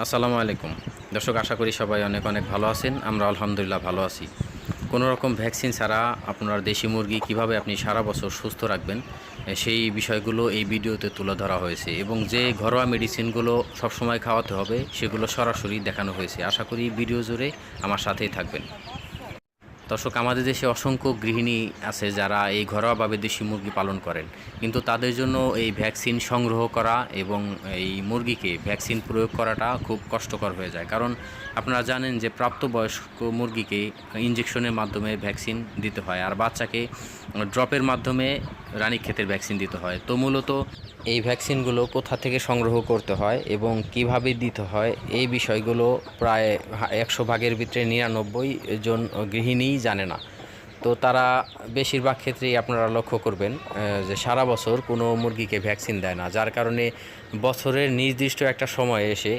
আসসালামু আলাইকুম দর্শক, আশা করি সবাই অনেক অনেক ভালো আছেন। আমরা আলহামদুলিল্লাহ ভালো আছি। কোনো রকম ভ্যাকসিন ছাড়া আপনার দেশি মুরগি কিভাবে আপনি সারা বছর সুস্থ রাখবেন, সেই বিষয়গুলো এই ভিডিওতে তুলে ধরা হয়েছে এবং যে ঘরোয়া মেডিসিনগুলো সবসময় খাওয়াতে হবে সেগুলো সরাসরি দেখানো হয়েছে। আশা করি ভিডিও জুড়ে আমার সাথেই থাকবেন। দর্শক, আমাদের দেশে অসংখ্য গৃহিণী আছে যারা এই ঘরোয়াভাবে দেশি মুরগি পালন করেন, কিন্তু তাদের জন্য এই ভ্যাকসিন সংগ্রহ করা এবং এই মুরগিকে ভ্যাকসিন প্রয়োগ করাটা খুব কষ্টকর হয়ে যায়। কারণ আপনারা জানেন যে প্রাপ্তবয়স্ক মুরগিকে ইঞ্জেকশনের মাধ্যমে ভ্যাকসিন দিতে হয়, আর বাচ্চাকে ড্রপের মাধ্যমে রানীক্ষেতের ভ্যাকসিন দিতে হয়। তো মূলত এই ভ্যাকসিনগুলো কোথা থেকে সংগ্রহ করতে হয় এবং কিভাবে দিতে হয়, এই বিষয়গুলো প্রায় 100 ভাগের ভিতরে 99 জন গৃহিণীই জানে না। তো তারা বেশিরভাগ ক্ষেত্রেই আপনারা লক্ষ্য করবেন যে সারা বছর কোনো মুরগিকে ভ্যাকসিন দেয় না, যার কারণে বছরের নির্দিষ্ট একটা সময়ে এসে